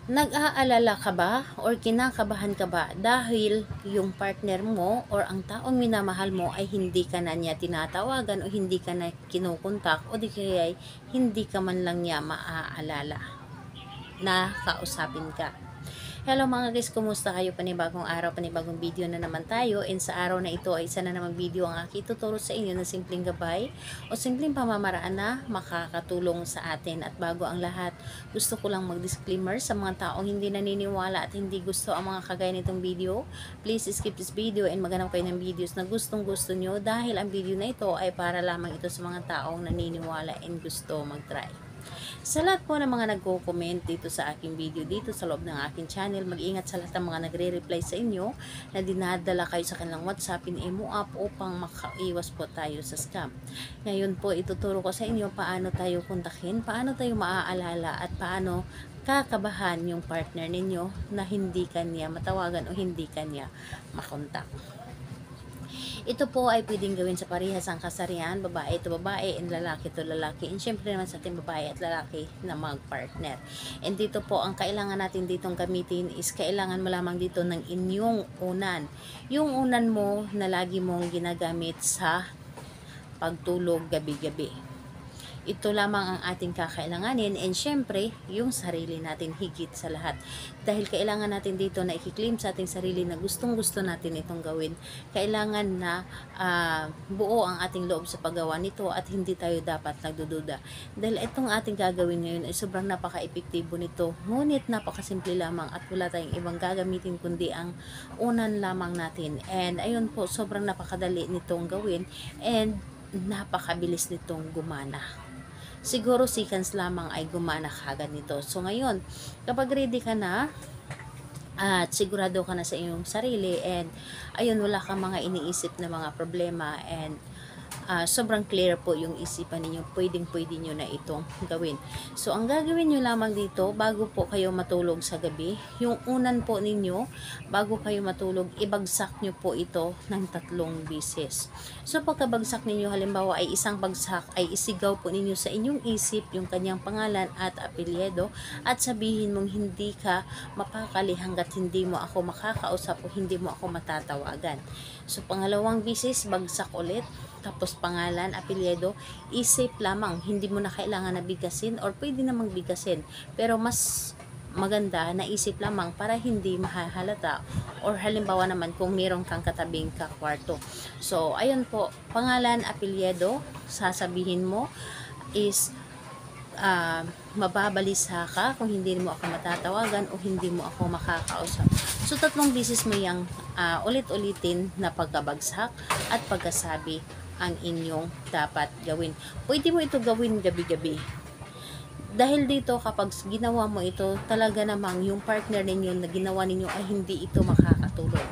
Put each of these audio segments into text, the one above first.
Nag-aalala ka ba or kinakabahan ka ba dahil yung partner mo or ang taong minamahal mo ay hindi ka na niya tinatawagan o hindi ka na kinukontak o di kaya hindi ka man lang niya maaalala na kausapin ka? Hello mga guys, kumusta kayo? Panibagong araw, panibagong video na naman tayo, and sa araw na ito ay isa na namang video ang aking tuturo sa inyo na simpleng gabay o simpleng pamamaraan na makakatulong sa atin. At bago ang lahat, gusto ko lang mag-disclaimer sa mga taong hindi naniniwala at hindi gusto ang mga kagaya nitong video. Please skip this video and maghanap kayo ng videos na gustong gusto nyo, dahil ang video na ito ay para lamang ito sa mga taong naniniwala and gusto mag-try. Sa lahat po ng mga nagko-comment dito sa aking video, dito sa loob ng aking channel, mag-ingat sa lahat ng mga nagre-reply sa inyo na dinadala kayo sa kanilang WhatsApp in Emo app upang makaiwas po tayo sa scam. Ngayon po, ituturo ko sa inyo paano tayo kontakin, paano tayo maaalala at paano kakabahan yung partner ninyo na hindi kanya matawagan o hindi kanya makontak. Ito po ay pwedeng gawin sa parehas ang kasarian, babae to babae and lalaki to lalaki. And syempre naman sa ating babae at lalaki na mag-partner. And dito po, ang kailangan natin ditong gamitin is kailangan mo lamang dito ng inyong unan. Yung unan mo na lagi mong ginagamit sa pagtulog gabi-gabi. Ito lamang ang ating kakailanganin, and syempre, yung sarili natin higit sa lahat. Dahil kailangan natin dito na i-claim sa ating sarili na gustong-gusto natin itong gawin. Kailangan na buo ang ating loob sa paggawa nito at hindi tayo dapat nagdududa. Dahil itong ating gagawin ngayon ay sobrang napaka-epektibo nito. Ngunit napakasimple lamang at wala tayong ibang gagamitin kundi ang unan lamang natin. And ayun po, sobrang napakadali nitong gawin and napakabilis nitong gumana. Siguro seconds lamang ay gumana kagad nito. So ngayon, kapag ready ka na at sigurado ka na sa iyong sarili and ayun, wala kang mga iniisip na mga problema and sobrang clear po yung isipan ninyo, pwedeng-pwede nyo na itong gawin. So, ang gagawin nyo lamang dito, bago po kayo matulog sa gabi, yung unan po ninyo, bago kayo matulog, ibagsak nyo po ito ng 3 beses. So, pagkabagsak ninyo, halimbawa ay isang bagsak, ay isigaw po ninyo sa inyong isip yung kanyang pangalan at apelyido at sabihin mong hindi ka mapakali hanggat hindi mo ako makakausap o hindi mo ako matatawagan. So, pangalawang beses, bagsak ulit. Tapos pangalan, apelyido, isip lamang, hindi mo na kailangan na bigasin or pwede namang bigasin, pero mas maganda na isip lamang para hindi mahahalata, or halimbawa naman kung meron kang katabing kakwarto. So ayun po, pangalan, apelyido, sasabihin mo is mababalisa ka kung hindi mo ako matatawagan o hindi mo ako makakausap. So 3 beses mo yung ulit-ulitin na pagkabagsak at pagkasabi ang inyong dapat gawin. Pwede mo ito gawin gabi-gabi. Dahil dito, kapag ginawa mo ito, talaga namang yung partner ninyo na ginawa ninyo ay hindi ito makakatulog.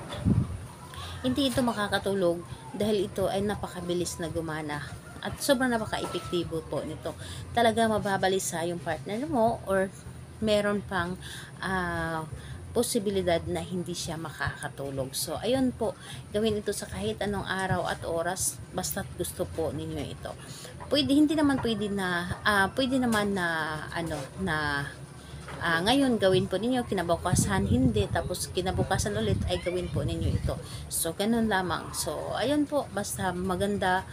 Hindi ito makakatulog dahil ito ay napakabilis na gumana. At sobrang napaka-epektibo po nito. Talaga mababalisa yung partner mo or meron pang posibilidad na hindi siya makakatulog. So, ayun po, gawin ito sa kahit anong araw at oras, basta't gusto po ninyo ito. Pwede, hindi naman pwede na, pwede naman na, ngayon gawin po ninyo, kinabukasan hindi, tapos kinabukasan ulit ay gawin po ninyo ito. So, ganun lamang. So, ayun po, basta maganda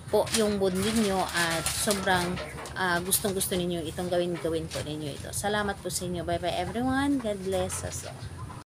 po yung mood ninyo at sobrang gustong-gusto ninyo itong gawin po ninyo ito. Salamat po sa inyo. Bye-bye everyone. God bless us all.